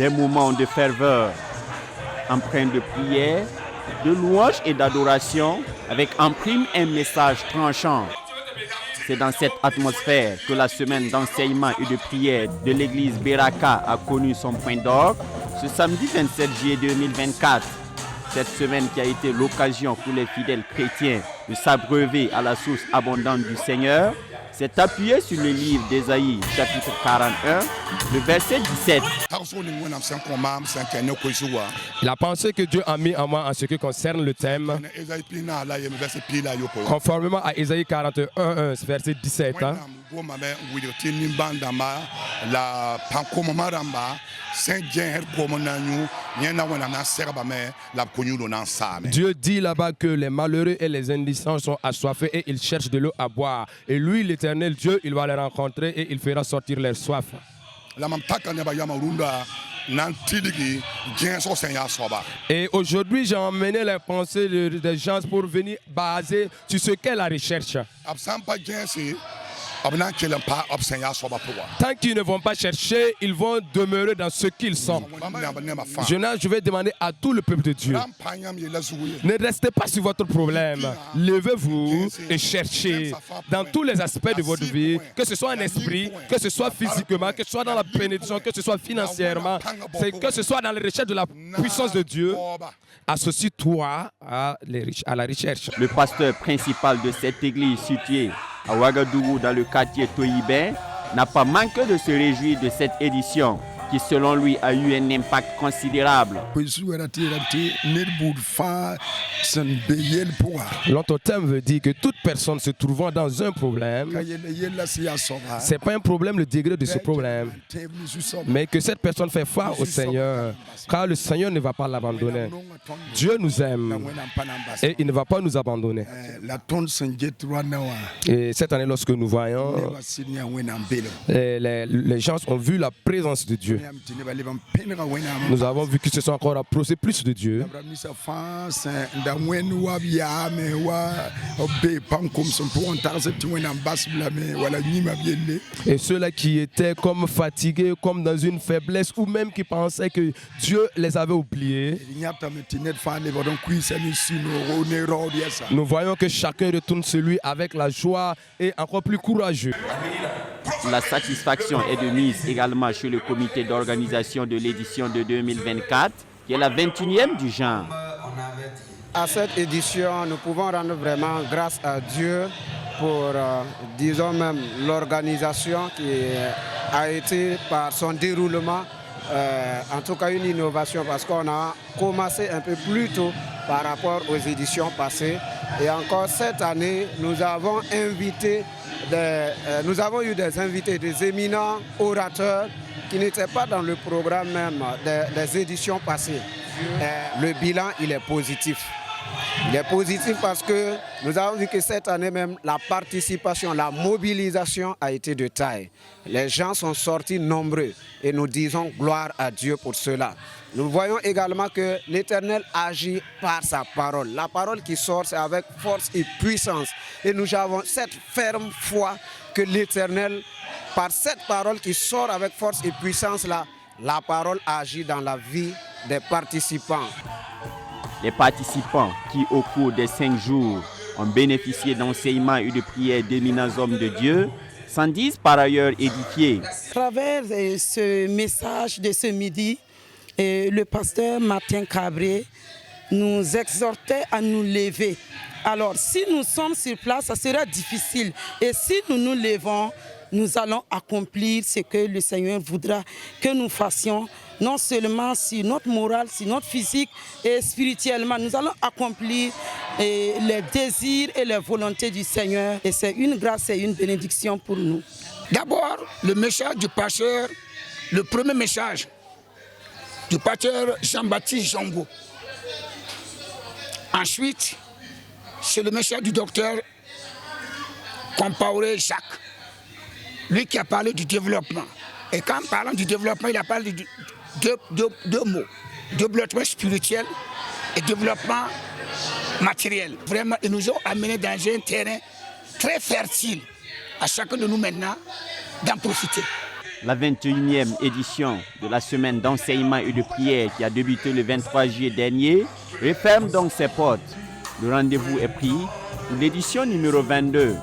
Des moments de ferveur, empreints de prière, de louange et d'adoration, avec en prime un message tranchant. C'est dans cette atmosphère que la semaine d'enseignement et de prière de l'église Beraka a connu son point d'orgue ce samedi 27 juillet 2024. Cette semaine qui a été l'occasion pour les fidèles chrétiens de s'abreuver à la source abondante du Seigneur, s'est appuyé sur le livre d'Ésaïe, chapitre 41, le verset 17. La pensée que Dieu a mis en moi en ce qui concerne le thème, conformément à Ésaïe 41, verset 17. Dieu dit là-bas que les malheureux et les indigents sont assoiffés et ils cherchent de l'eau à boire. Et lui, l'Éternel Dieu, il va les rencontrer et il fera sortir leur soif. Et aujourd'hui, j'ai emmené les pensées des gens pour venir baser sur ce qu'est la recherche. Tant qu'ils ne vont pas chercher, ils vont demeurer dans ce qu'ils sont. Je vais demander à tout le peuple de Dieu, ne restez pas sur votre problème. Levez-vous et cherchez dans tous les aspects de votre vie, que ce soit en esprit, que ce soit physiquement, que ce soit dans la bénédiction, que ce soit financièrement, que ce soit dans la recherche de la puissance de Dieu. Associe-toi à la recherche. Le pasteur principal de cette église située à Ouagadougou dans le quartier Toyibé n'a pas manqué de se réjouir de cette édition qui selon lui a eu un impact considérable. Notre thème veut dire que toute personne se trouvant dans un problème, ce n'est pas un problème le degré de ce problème, mais que cette personne fait foi au Seigneur, car le Seigneur ne va pas l'abandonner. Dieu nous aime et il ne va pas nous abandonner. Et cette année, lorsque nous voyons, les gens ont vu la présence de Dieu. Nous avons vu qu'ils se sont encore approchés plus de Dieu. Et ceux-là qui étaient comme fatigués, comme dans une faiblesse, ou même qui pensaient que Dieu les avait oubliés, nous voyons que chacun retourne celui avec la joie et encore plus courageux. La satisfaction est de mise également chez le comité d'organisation de l'édition de 2024, qui est la 21e du genre. À cette édition, nous pouvons rendre vraiment grâce à Dieu pour, disons même, l'organisation qui a été par son déroulement, en tout cas une innovation parce qu'on a commencé un peu plus tôt par rapport aux éditions passées. Et encore cette année, nous avons eu des invités, des éminents orateurs qui n'étaient pas dans le programme même des éditions passées. Le bilan, il est positif. Il est positif parce que nous avons vu que cette année même, la participation, la mobilisation a été de taille. Les gens sont sortis nombreux et nous disons gloire à Dieu pour cela. Nous voyons également que l'Éternel agit par sa parole. La parole qui sort, c'est avec force et puissance. Et nous avons cette ferme foi que l'Éternel, par cette parole qui sort avec force et puissance, là, la parole agit dans la vie des participants. Les participants qui, au cours des 5 jours, ont bénéficié d'enseignements et de prières d'éminents hommes de Dieu, s'en disent par ailleurs édifiés. À travers ce message de ce midi, le pasteur Martin Cabré nous exhortait à nous lever. Alors, si nous sommes sur place, ça sera difficile. Et si nous nous levons, nous allons accomplir ce que le Seigneur voudra que nous fassions, non seulement sur notre morale, sur notre physique et spirituellement. Nous allons accomplir les désirs et les volontés du Seigneur. Et c'est une grâce et une bénédiction pour nous. D'abord, le message du pasteur, le premier message du pasteur Jean-Baptiste Jongo. Ensuite, c'est le message du docteur Compaoré Jacques, lui qui a parlé du développement. Et quand parlant du développement, il a parlé de deux mots, développement spirituel et développement matériel. Vraiment, ils nous ont amenés dans un terrain très fertile, à chacun de nous maintenant, d'en profiter. La 21e édition de la semaine d'enseignement et de prière qui a débuté le 23 juillet dernier referme donc ses portes. Le rendez-vous est pris pour l'édition numéro 22.